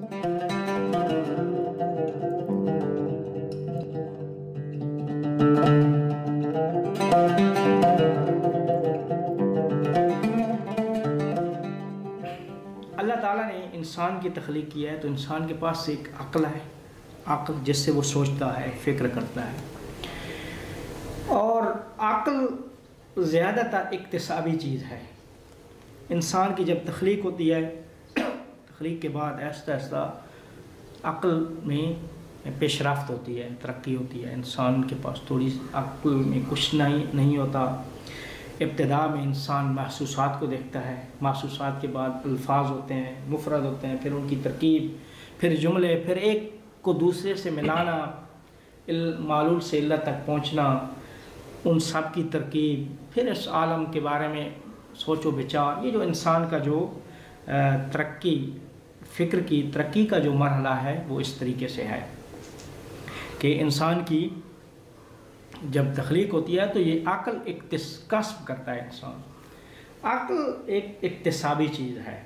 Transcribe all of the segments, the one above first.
اللہ تعالیٰ نے انسان کی تخلیق کی ہے تو انسان کے پاس ایک عقل ہے، عقل جس سے وہ سوچتا ہے، فکر کرتا ہے، اور عقل زیادہ تر اکتسابی چیز ہے۔ انسان کی جب تخلیق ہوتی ہے، تخلیق کے بعد آہستہ آہستہ عقل میں پیش رفت ہوتی ہے، ترقی ہوتی ہے۔ انسان کے پاس تھوڑی عقل میں کچھ نہیں ہوتا۔ ابتدا میں انسان محسوسات کو دیکھتا ہے، محسوسات کے بعد الفاظ ہوتے ہیں، مفرد ہوتے ہیں، پھر ان کی ترکیب، پھر جملے، پھر ایک کو دوسرے سے ملانا، معلول سے علت تک پہنچنا، ان سب کی ترکیب، پھر اس عالم کے بارے میں سوچ و بچار۔ یہ جو انسان کا جو ترقی، فکر کی ترقی کا جو مرحلہ ہے وہ اس طریقے سے ہے کہ انسان کی جب تخلیق ہوتی ہے تو یہ عقل کسب کرتا ہے۔ انسان عقل ایک اکتسابی چیز ہے،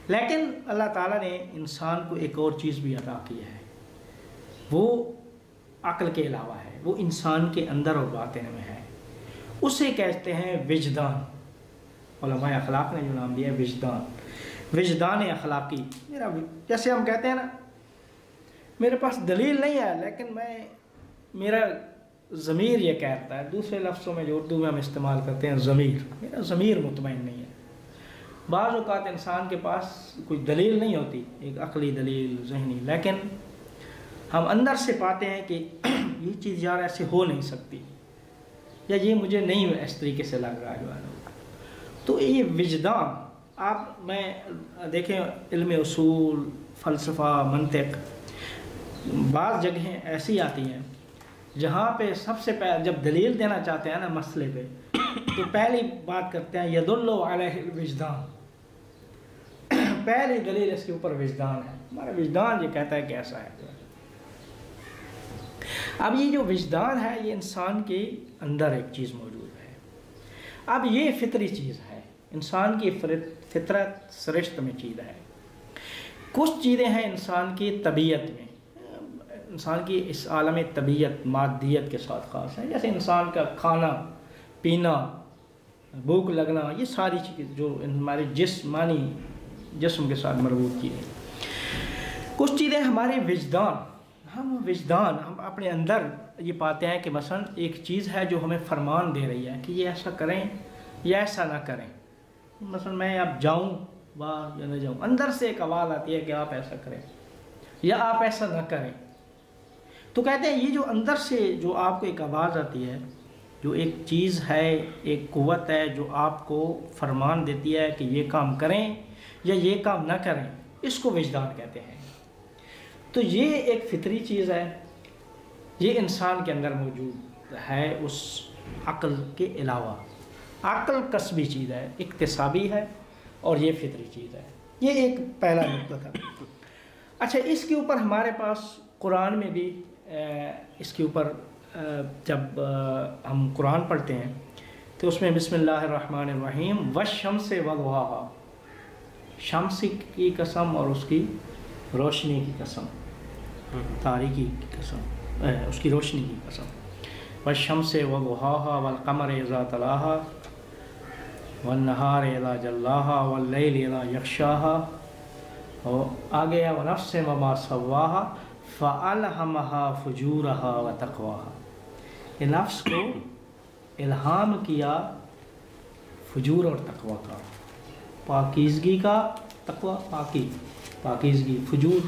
لیکن اللہ تعالیٰ نے انسان کو ایک اور چیز بھی عطا کی ہے، وہ عقل کے علاوہ ہے، وہ انسان کے اندر اور باطن میں ہے۔ اسے کہتے ہیں وجدان۔ علماء اخلاق نے جو نام دیا ہے وجدان، وجدان اخلاقی۔ جیسے ہم کہتے ہیں نا، میرے پاس دلیل نہیں ہے لیکن میرا ضمیر یہ کہتا ہے، دوسرے لفظوں میں جو اردو میں ہم استعمال کرتے ہیں ضمیر، میرا ضمیر مطمئن نہیں ہے۔ بعض اوقات انسان کے پاس کوئی دلیل نہیں ہوتی، ایک عقلی دلیل، ذہنی، لیکن ہم اندر سے پاتے ہیں کہ یہ چیز یار ایسے ہو نہیں سکتی، یا یہ مجھے نہیں اس طریقے سے لگ رہا جو ہے۔ تو یہ وجدان، میں دیکھیں علم اصول، فلسفہ، منطق، بعض جگہیں ایسی آتی ہیں جہاں پہ سب سے پہلے جب دلیل دینا چاہتے ہیں نا مسئلے پہ، تو پہلی بات کرتے ہیں یدل علیہ الوجدان، پہلی دلیل اس کے اوپر وجدان ہے، ہمارا وجدان یہ کہتا ہے کہ ایسا ہے۔ اب یہ جو وجدان ہے یہ انسان کے اندر ایک چیز موجود ہے۔ اب یہ فطری چیز ہے، انسان کی فطرت سرشت میں چیز ہے۔ کچھ چیزیں ہیں انسان کی طبیعت میں، انسان کی اس عالم طبیعت مادیت کے ساتھ خاص ہے، جیسے انسان کا کھانا پینا، بھوک لگنا، یہ ساری چیز جو ہمارے جسم کے ساتھ مربوط چیزیں۔ کچھ چیزیں ہمارے وجدان، ہم اپنے اندر یہ پاتے ہیں کہ مثلا ایک چیز ہے جو ہمیں فرمان دے رہی ہے کہ یہ ایسا کریں یا ایسا نہ کریں۔ مثلا میں اب جاؤں باہر یا نہ جاؤں، اندر سے ایک آواز آتی ہے کہ آپ ایسا کریں یا آپ ایسا نہ کریں۔ تو کہتے ہیں یہ جو اندر سے جو آپ کو ایک آواز آتی ہے، جو ایک چیز ہے، ایک قوت ہے جو آپ کو فرمان دیتی ہے کہ یہ کام کریں یا یہ کام نہ کریں، اس کو وجدان کہتے ہیں۔ تو یہ ایک فطری چیز ہے، یہ انسان کے اندر موجود ہے اس عقل کے علاوہ۔ عقل کسبی چیز ہے، اکتسابی ہے، اور یہ فطری چیز ہے۔ یہ ایک پہلا نقطہ تھا۔ اچھا، اس کے اوپر ہمارے پاس قرآن میں بھی اس کے اوپر جب ہم قرآن پڑھتے ہیں تو اس میں بسم اللہ الرحمن الرحیم والشمس وضحاہا، شمس کی قسم اور اس کی روشنی کی قسم، تاریکی کی قسم، اس کی روشنی کی قسم، والشمس وضحاہا والقمر اذا تلاہا والنہار اذا جلاہا واللیل اذا یغشاہا، اور آگے ونفس وما سواہا فَأَلْهَمَهَا فُجُورَهَا وَتَقْوَاهَا، یہ نفس کو الہام کیا فجور اور تقوی کا، پاکیزگی کا، تقوی پاکیزگی، فجور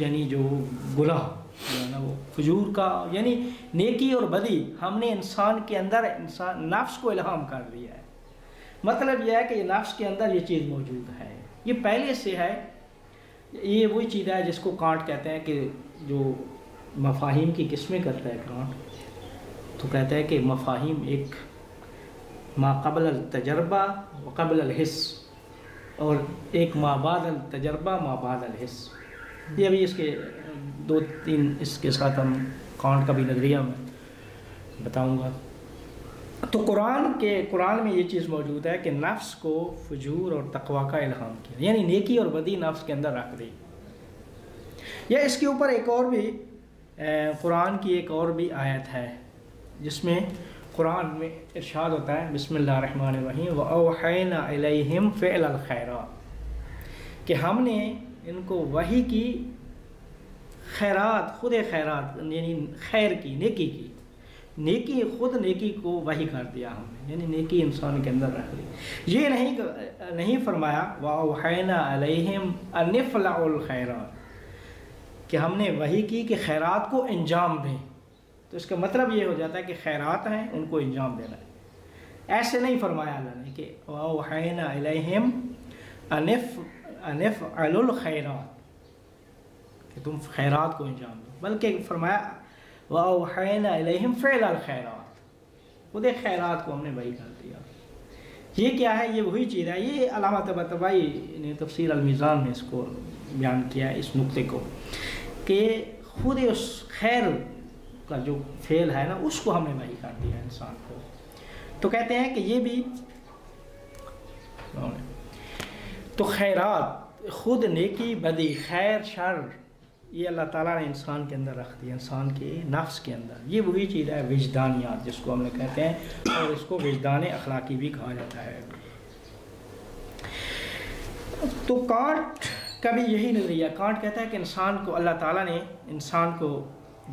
یعنی جو گناہ، وہ فجور کا یعنی نیکی اور بدی، ہم نے انسان کے اندر نفس کو الہام کر دیا ہے۔ مطلب یہ ہے کہ یہ نفس کے اندر یہ چیز موجود ہے، یہ پہلے سے ہے۔ یہ وہی چیز ہے جس کو کانٹ کہتے ہیں کہ جو مفاہیم کی قسمیں کرتا ہے کانٹ، تو کہتا ہے کہ مفاہیم ایک ما قبل التجربہ و قبل الحس، اور ایک ما بعد التجربہ ما بعد الحس۔ یہ ابھی اس کے دو تین اس کے ساتھ ہم کانٹ کا بھی نظریہ میں بتاؤں گا۔ تو قرآن میں یہ چیز موجود ہے کہ نفس کو فجور اور تقوی کا الہام کیا، یعنی نیکی اور بدی نفس کے اندر رکھ دی۔ یا اس کے اوپر ایک اور بھی قرآن کی ایک اور بھی آیت ہے جس میں قرآن میں ارشاد ہوتا ہے بسم اللہ الرحمن الرحیم وَأَوْحَيْنَا إِلَيْهِمْ فِعْلَ الْخَيْرَاتِ، کہ ہم نے ان کو وحی کی خیرات، خود خیرات یعنی خیر کی، نیکی کی، نیکی خود نیکی کو وحی کر دیا ہم نے، یعنی نیکی انسان کے اندر رکھ لی۔ یہ نہیں فرمایا وَأَوْحَيْنَا عَلَيْهِمْ أَنِ افْعَلُوا الْخَيْرَاتِ کہ ہم نے وحی کی کہ خیرات کو انجام دیں، تو اس کا مطلب یہ ہو جاتا ہے کہ خیرات ہیں ان کو انجام دینا ہے۔ ایسے نہیں فرمایا اللہ نے کہ وَأَوْحَيْنَا إِلَيْهِمْ أَنِ افْعَلُوا الْخَيْرَاتِ کہ تم خیرات کو انجام دو، بلکہ فرمایا وَأَوْحَيْنَا إِلَيْهِمْ فِعْلَ الْخَيْرَاتِ، خود خیرات کو ہم نے وحی کر دیا۔ یہ کیا ہے؟ یہ وہی چیز ہے، یہ علامہ طباطبائی نے تفسیر المیزان میں اس کو بیان کیا ہے، اس نقطے کو، کہ خود اس خیر کا جو فعل ہے نا اس کو ہم نے وحی کر دیا انسان کو۔ تو کہتے ہیں کہ یہ بھی تو خیرات، خود نیکی بدی، خیر شر، یہ اللہ تعالیٰ نے انسان کے اندر رکھ دیا، انسان کے نفس کے اندر۔ یہ وہی چیز ہے وجدانیات جس کو ہم نے کہتے ہیں، اور اس کو وجدان اخلاقی بھی کہا جاتا ہے۔ تو کانٹ کا بھی یہی نظریہ، کانٹ کہتا ہے کہ انسان کو اللہ تعالیٰ نے انسان کو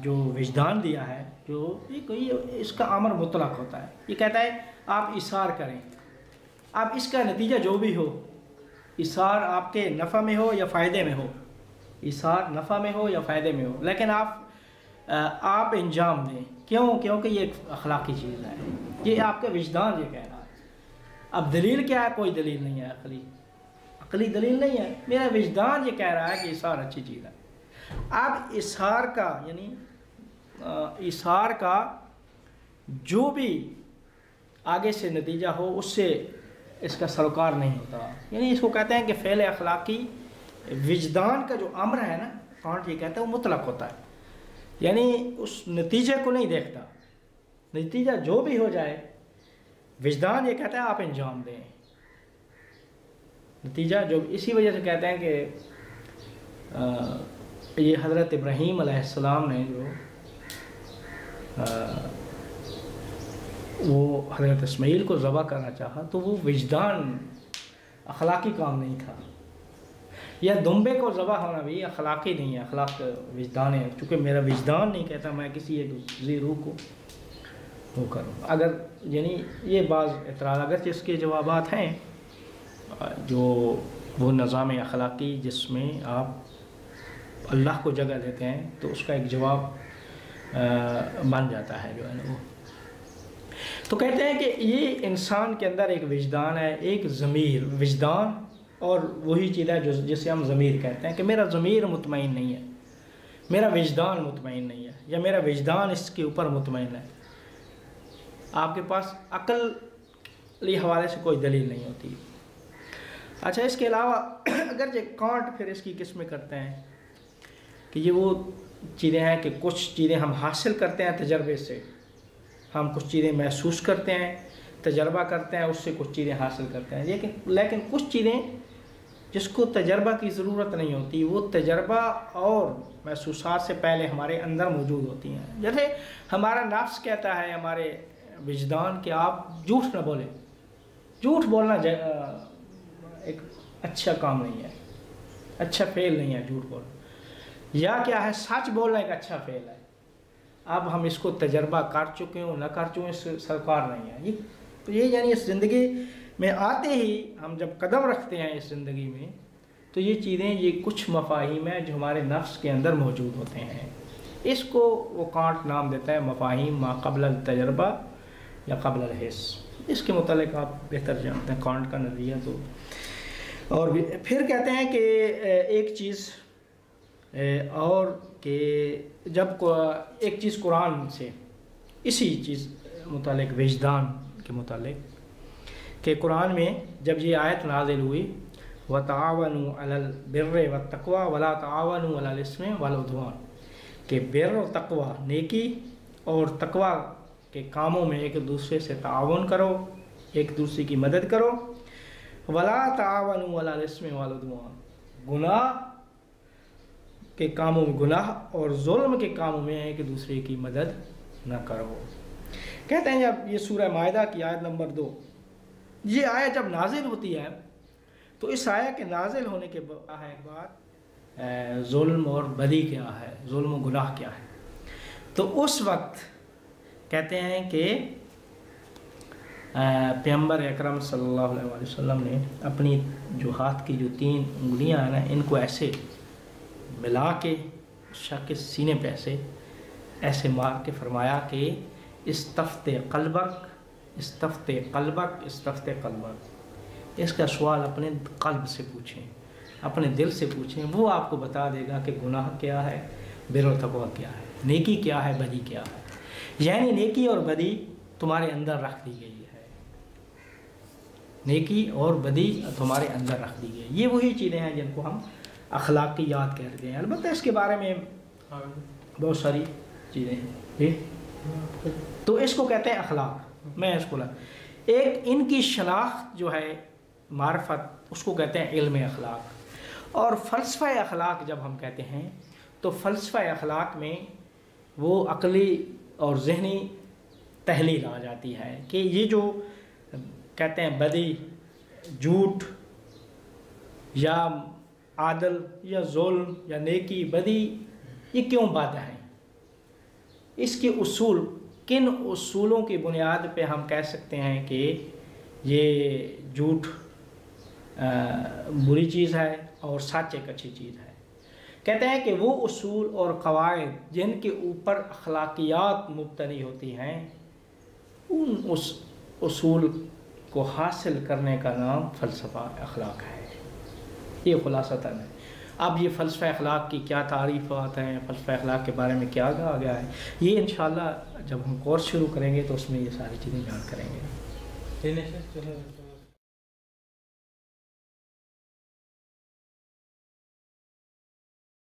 جو وجدان دیا ہے، جو اس کا امر مطلق ہوتا ہے، یہ کہتا ہے آپ ایثار کریں، اب اس کا نتیجہ جو بھی ہو، ایثار آپ کے نفع میں ہو یا فائدے میں ہو، ایثار نفع میں ہو یا فائدے میں ہو، لیکن آپ انجام دیں۔ کیونکہ یہ ایک اخلاقی چیز ہے، یہ آپ کا وجدان یہ کہہ رہا ہے۔ اب دلیل کیا ہے؟ کوئی دلیل نہیں ہے، عقلی دلیل نہیں ہے، میرا وجدان یہ کہہ رہا ہے کہ ایثار اچھی چیز ہے۔ اب ایثار کا یعنی ایثار کا جو بھی آگے سے نتیجہ ہو اس سے اس کا سروکار نہیں ہوتا، یعنی اس کو کہتے ہیں کہ فعل اخلاقی وجدان کا جو امر ہے نا، کانٹ یہ کہتا ہے وہ مطلق ہوتا ہے، یعنی اس نتیجے کو نہیں دیکھتا، نتیجہ جو بھی ہو جائے وجدان یہ کہتا ہے آپ انجام دیں، نتیجہ جو، اسی وجہ سے کہتے ہیں کہ یہ حضرت ابراہیم علیہ السلام نے جو وہ حضرت اسماعیل کو ذبح کرنا چاہا تو وہ وجدان اخلاقی کام نہیں تھا، یا دمبے کو ذبح ہونا بھی اخلاقی نہیں ہے، اخلاق وجدان ہے، چونکہ میرا وجدان نہیں کہتا میں کسی ایک ذی روح کو وہ کروں۔ اگر یعنی یہ بعض اعتراض، اگرچہ اس کے جوابات ہیں، جو وہ نظام اخلاقی جس میں آپ اللہ کو جگہ دیتے ہیں تو اس کا ایک جواب بن جاتا ہے جو ہے نا وہ۔ تو کہتے ہیں کہ یہ انسان کے اندر ایک وجدان ہے، ایک ضمیر، وجدان اور وہی چیز ہے جسے ہم ضمیر کہتے ہیں، کہ میرا ضمیر مطمئن نہیں ہے، میرا وجدان مطمئن نہیں ہے، یا میرا وجدان اس کے اوپر مطمئن ہے۔ آپ کے پاس عقلی حوالے سے کوئی دلیل نہیں ہوتی۔ اچھا، اس کے علاوہ اگرچہ کانٹ پھر اس کی قسمیں کرتے ہیں کہ یہ وہ چیزیں ہیں کہ کچھ چیزیں ہم حاصل کرتے ہیں تجربے سے، ہم کچھ چیزیں محسوس کرتے ہیں، تجربہ کرتے ہیں، اس سے کچھ چیزیں حاصل کرتے ہیں، لیکن کچھ چیزیں جس کو تجربہ کی ضرورت نہیں ہوتی، وہ تجربہ اور محسوسات سے پہلے ہمارے اندر موجود ہوتی ہیں۔ جیسے ہمارا نفس کہتا ہے ہمارے وجدان کہ آپ جھوٹ نہ بولیں، جھوٹ بولنا ایک اچھا کام نہیں ہے، اچھا فعل نہیں ہے جھوٹ بولنا، یا کیا ہے سچ بولنا ایک اچھا فعل ہے۔ اب ہم اس کو تجربہ کر چکے ہوں نہ کر چکے اس سے سرکار نہیں ہے۔ یہ یعنی اس زندگی میں آتے ہی ہم جب قدم رکھتے ہیں اس زندگی میں تو یہ چیزیں، یہ کچھ مفاہیم ہیں جو ہمارے نفس کے اندر موجود ہوتے ہیں، اس کو وہ کانٹ نام دیتا ہے مفاہیم ما قبل التجربہ یا قبل الحس۔ اس کے متعلق آپ بہتر جانتے ہیں کانٹ کا نظریہ تو۔ اور پھر کہتے ہیں کہ ایک چیز اور کہ جب ایک چیز قرآن سے اسی چیز متعلق، وجدان کے متعلق، کہ قرآن میں جب یہ آیت نازل ہوئی وَتَعَاوَنُوا عَلَى الْبِرِّ وَالتَّقْوَى وَلَا تَعَاوَنُوا عَلَى الْإِثْمِ وَالْعُدْوَانِ، کہ بر و تقوی، نیکی اور تقوی کہ کاموں میں ایک دوسرے سے تعاون کرو، ایک دوسرے کی مدد کرو. ولا تعاونوا علی الاثم والعدوان، گناہ کے کاموں میں گناہ اور ظلم کے کاموں میں ایک دوسرے کی مدد نہ کرو. کہتے ہیں جب یہ سورہ مائدہ کی آیت نمبر 2 یہ آیت جب نازل ہوتی ہے تو اس آیت کے نازل ہونے کے بعد ظلم اور بدی کیا ہے، ظلم و گناہ کیا ہے، تو اس وقت کہتے ہیں کہ پیغمبر اکرم صلی اللہ علیہ وسلم نے اپنی جو ہاتھ کی جو 3 انگلیاں ہیں نا ان کو ایسے ملا کے شخص کے سینے پہ ایسے مار کے فرمایا کہ استفت قلبک استفت قلبک استفت قلبک. اس کا سوال اپنے قلب سے پوچھیں، اپنے دل سے پوچھیں، وہ آپ کو بتا دے گا کہ گناہ کیا ہے، بر و تقویٰ کیا ہے، نیکی کیا ہے، بدی کیا ہے. یعنی نیکی اور بدی تمہارے اندر رکھ دی گئی ہے، نیکی اور بدی تمہارے اندر رکھ دی گئی. یہ وہی چیزیں ہیں جن کو ہم اخلاقیات کہتے ہیں. البتہ اس کے بارے میں بہت ساری چیزیں ہیں، تو اس کو کہتے ہیں اخلاق. میں اس کو ایک ان کی شناخت جو ہے معرفت، اس کو کہتے ہیں علم اخلاق. اور فلسفہ اخلاق جب ہم کہتے ہیں تو فلسفہ اخلاق میں وہ عقلی اور ذہنی تحلیل آ جاتی ہے کہ یہ جو کہتے ہیں بدی، جھوٹ یا عادل یا ظلم یا نیکی بدی، یہ کیوں بد ہیں، اس کے اصول، کن اصولوں کی بنیاد پہ ہم کہہ سکتے ہیں کہ یہ جھوٹ بری چیز ہے اور سچ ایک اچھی چیز ہے. کہتے ہیں کہ وہ اصول اور قواعد جن کے اوپر اخلاقیات مبتنی ہوتی ہیں، ان اس اصول کو حاصل کرنے کا نام فلسفہ اخلاق ہے. یہ خلاصتاً ہے. اب یہ فلسفہ اخلاق کی کیا تعریفات ہیں، فلسفہ اخلاق کے بارے میں کیا کہا گیا ہے، یہ انشاءاللہ جب ہم کورس شروع کریں گے تو اس میں یہ ساری چیزیں بیان کریں گے.